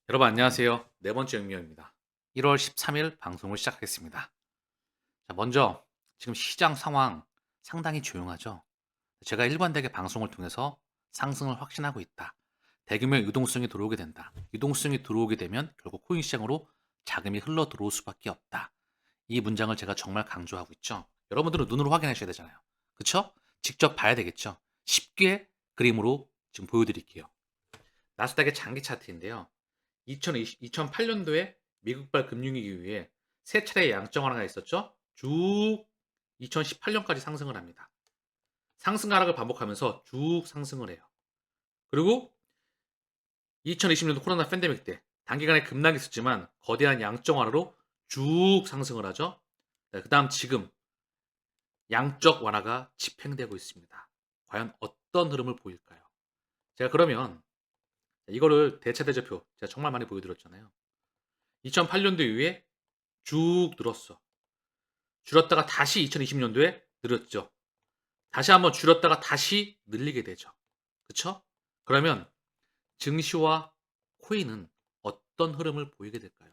여러분 안녕하세요. 네 번째 영미입니다. 1월 13일 방송을 시작하겠습니다. 자, 먼저 지금 시장 상황 상당히 조용하죠. 제가 일관되게 방송을 통해서 상승을 확신하고 있다. 대규모 유동성이 들어오게 된다. 유동성이 들어오게 되면 결국 코인 시장으로 자금이 흘러 들어올 수밖에 없다. 이 문장을 제가 정말 강조하고 있죠. 여러분들은 눈으로 확인하셔야 되잖아요. 그렇죠? 직접 봐야 되겠죠. 쉽게 그림으로 지금 보여드릴게요. 나스닥의 장기 차트인데요. 2008년도에 미국발 금융위기 이후에 세 차례의 양적 완화가 있었죠. 쭉 2018년까지 상승을 합니다. 상승 하락을 반복하면서 쭉 상승을 해요. 그리고 2020년도 코로나 팬데믹 때 단기간에 급락이 있었지만 거대한 양적 완화로 쭉 상승을 하죠. 네, 그 다음 지금 양적 완화가 집행되고 있습니다. 과연 어떤 흐름을 보일까요? 제가 그러면 이거를 대차대조표 제가 정말 많이 보여드렸잖아요. 2008년도 이후에 쭉 늘었어. 줄었다가 다시 2020년도에 늘었죠. 다시 한번 줄었다가 다시 늘리게 되죠. 그쵸? 그러면 증시와 코인은 어떤 흐름을 보이게 될까요?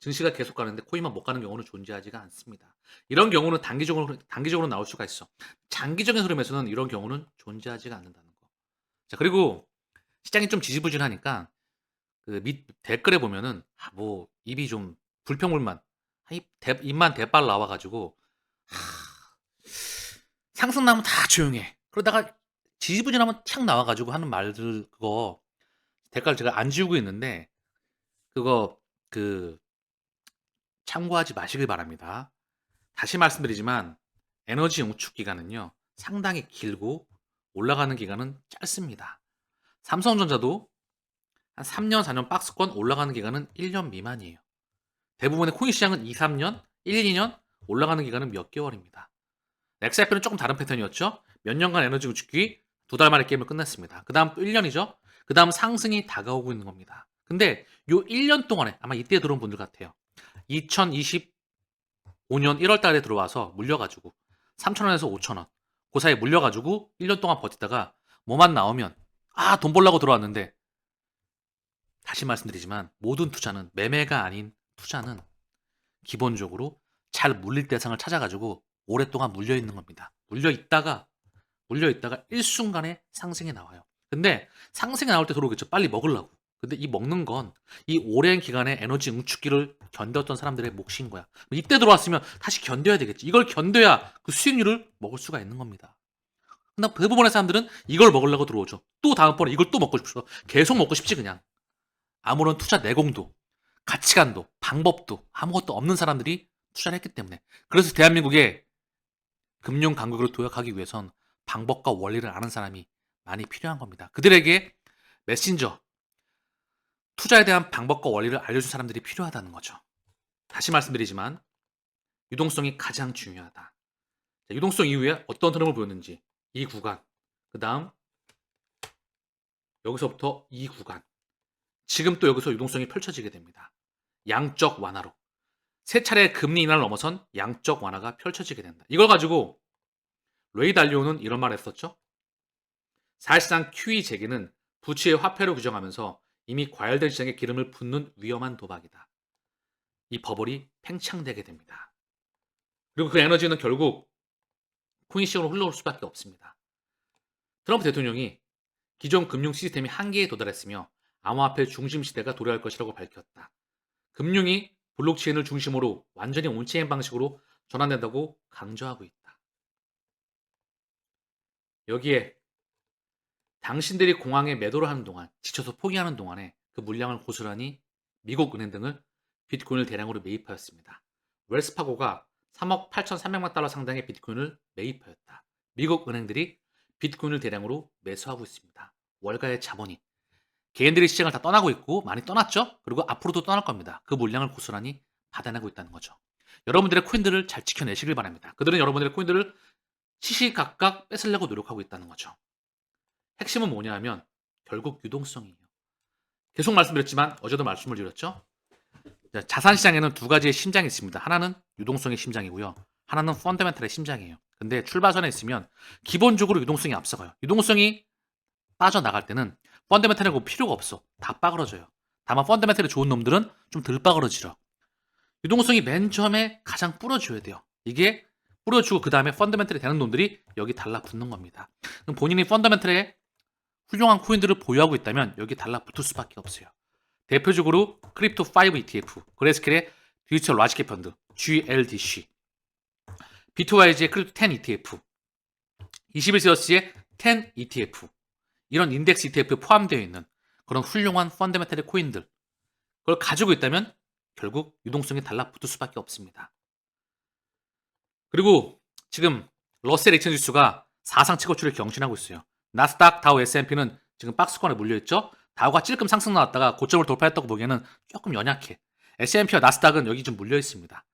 증시가 계속 가는데 코인만 못 가는 경우는 존재하지가 않습니다. 이런 경우는 단기적으로 나올 수가 있어. 장기적인 흐름에서는 이런 경우는 존재하지가 않는다는 거. 자, 그리고 시장이 좀 지지부진하니까 그 밑 댓글에 보면은 뭐 입이 좀 불평불만, 입만 대빨 나와 가지고 상승 나면 다 조용해. 그러다가 지지부진하면 탁 나와 가지고 하는 말들 그거 댓글 제가 안 지우고 있는데 그거 그 참고하지 마시길 바랍니다. 다시 말씀드리지만 에너지 응축 기간은요. 상당히 길고 올라가는 기간은 짧습니다. 삼성전자도 한 3년, 4년 박스권 올라가는 기간은 1년 미만이에요. 대부분의 코인 시장은 2, 3년, 1, 2년 올라가는 기간은 몇 개월입니다. XRP는 조금 다른 패턴이었죠. 몇 년간 에너지 구축기 두 달 만에 게임을 끝냈습니다. 그 다음 또 1년이죠. 그 다음 상승이 다가오고 있는 겁니다. 근데 요 1년 동안에 아마 이때 들어온 분들 같아요. 2025년 1월 달에 들어와서 물려가지고 3,000원에서 5,000원 그 사이에 물려가지고 1년 동안 버티다가 뭐만 나오면 돈 벌려고 들어왔는데 다시 말씀드리지만 모든 투자는 매매가 아닌 투자는 기본적으로 잘 물릴 대상을 찾아가지고 오랫동안 물려 있는 겁니다. 물려 있다가 일순간에 상승이 나와요. 근데 상승이 나올 때 들어오겠죠. 빨리 먹으려고. 근데 이 먹는 건 이 오랜 기간의 에너지 응축기를 견뎠던 사람들의 몫인 거야. 이때 들어왔으면 다시 견뎌야 되겠지. 이걸 견뎌야 그 수익률을 먹을 수가 있는 겁니다. 근데 대부분의 사람들은 이걸 먹으려고 들어오죠. 또 다음번에 이걸 또 먹고 싶어. 계속 먹고 싶지 그냥. 아무런 투자 내공도 가치관도 방법도 아무것도 없는 사람들이 투자를 했기 때문에. 그래서 대한민국의 금융 강국으로 도약하기 위해선 방법과 원리를 아는 사람이 많이 필요한 겁니다. 그들에게 메신저, 투자에 대한 방법과 원리를 알려준 사람들이 필요하다는 거죠. 다시 말씀드리지만 유동성이 가장 중요하다. 자, 유동성 이후에 어떤 흐름을 보였는지 이 구간, 그 다음 여기서부터 이 구간, 지금 또 여기서 유동성이 펼쳐지게 됩니다. 양적 완화로. 세 차례 금리 인하를 넘어선 양적 완화가 펼쳐지게 된다. 이걸 가지고 레이 달리오는 이런 말을 했었죠. 사실상 QE 재개는 부채의 화폐로 규정하면서 이미 과열된 시장에 기름을 붓는 위험한 도박이다. 이 버블이 팽창되게 됩니다. 그리고 그 에너지는 결국 코인 시장으로 흘러올 수밖에 없습니다. 트럼프 대통령이 기존 금융 시스템이 한계에 도달했으며 암호화폐 중심 시대가 도래할 것이라고 밝혔다. 금융이 블록체인을 중심으로 완전히 온체인 방식으로 전환된다고 강조하고 있다. 여기에 당신들이 공항에 매도를 하는 동안 지쳐서 포기하는 동안에 그 물량을 고스란히 미국 은행 등을 비트코인을 대량으로 매입하였습니다. 웰스파고가 3억 8,300만 달러 상당의 비트코인을 매입하였다. 미국 은행들이 비트코인을 대량으로 매수하고 있습니다. 월가의 자본이 개인들이 시장을 다 떠나고 있고 많이 떠났죠? 그리고 앞으로도 떠날 겁니다. 그 물량을 고스란히 받아내고 있다는 거죠. 여러분들의 코인들을 잘 지켜내시길 바랍니다. 그들은 여러분들의 코인들을 시시각각 뺏으려고 노력하고 있다는 거죠. 핵심은 뭐냐 하면 결국 유동성이에요. 계속 말씀드렸지만 어제도 말씀을 드렸죠. 자산 시장에는 두 가지의 심장이 있습니다. 하나는 유동성의 심장이고요. 하나는 펀더멘탈의 심장이에요. 근데 출발선에 있으면 기본적으로 유동성이 앞서가요. 유동성이 빠져나갈 때는 펀더멘탈이 필요가 없어. 다 빠그러져요. 다만 펀더멘털이 좋은 놈들은 좀 덜 빠그러지려. 유동성이 맨 처음에 가장 뿌려줘야 돼요. 이게 뿌려주고 그 다음에 펀더멘털이 되는 놈들이 여기 달라붙는 겁니다. 그럼 본인이 펀더멘털에 훌륭한 코인들을 보유하고 있다면 여기 달라붙을 수밖에 없어요. 대표적으로 크립토5 ETF, 그레스켈의 디지털 라지캡 펀드, GLDC, 비트와이즈의 크립토10 ETF, 21세어스의 10 ETF, 이런 인덱스 ETF에 포함되어 있는 그런 훌륭한 펀더멘털의 코인들, 그걸 가지고 있다면 결국 유동성이 달라붙을 수밖에 없습니다. 그리고 지금 러셀 액션 지수가 사상 최고치를 경신하고 있어요. 나스닥, 다우, S&P는 지금 박스권에 물려있죠. 다우가 찔끔 상승 나왔다가 고점을 돌파했다고 보기에는 조금 연약해. S&P와 나스닥은 여기 좀 물려있습니다.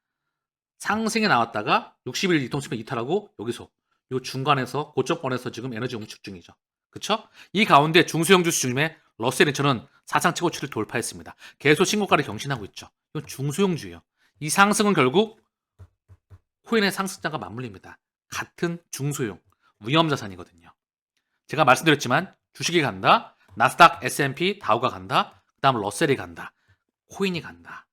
상승에 나왔다가 60일 이동수면 이탈하고 여기서 요 중간에서 고점권에서 지금 에너지 응축 중이죠. 그쵸? 이 가운데 중소형 주수 중에 러셀 인천은 사상 최고치를 돌파했습니다. 계속 신고가를 경신하고 있죠. 이건 중소형주예요. 이 상승은 결국 코인의 상승장과 맞물립니다. 같은 중소형 위험 자산이거든요. 제가 말씀드렸지만 주식이 간다, 나스닥, S&P, 다우가 간다, 그 다음 러셀이 간다, 코인이 간다.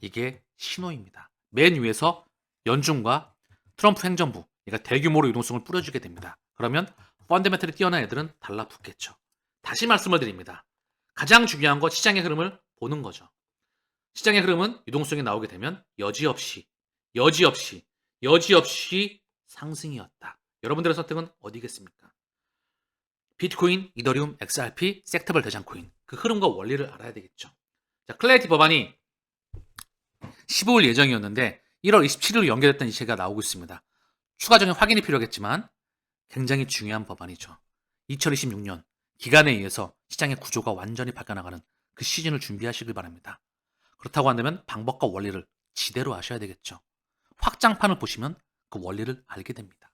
이게 신호입니다. 맨 위에서 연준과 트럼프 행정부, 그러니까 대규모로 유동성을 뿌려주게 됩니다. 그러면 펀더멘털이 뛰어난 애들은 달라붙겠죠. 다시 말씀을 드립니다. 가장 중요한 건 시장의 흐름을 보는 거죠. 시장의 흐름은 유동성이 나오게 되면 여지없이 상승이었다. 여러분들의 선택은 어디겠습니까? 비트코인, 이더리움, XRP, 섹터별 대장 코인. 그 흐름과 원리를 알아야 되겠죠. 자, 클래리티 법안이 15일 예정이었는데 1월 27일로 연결됐다는 이슈가 나오고 있습니다. 추가적인 확인이 필요하겠지만 굉장히 중요한 법안이죠. 2026년 기간에 의해서 시장의 구조가 완전히 바뀌어나가는 그 시즌을 준비하시길 바랍니다. 그렇다고 한다면 방법과 원리를 지대로 아셔야 되겠죠. 확장판을 보시면 그 원리를 알게 됩니다.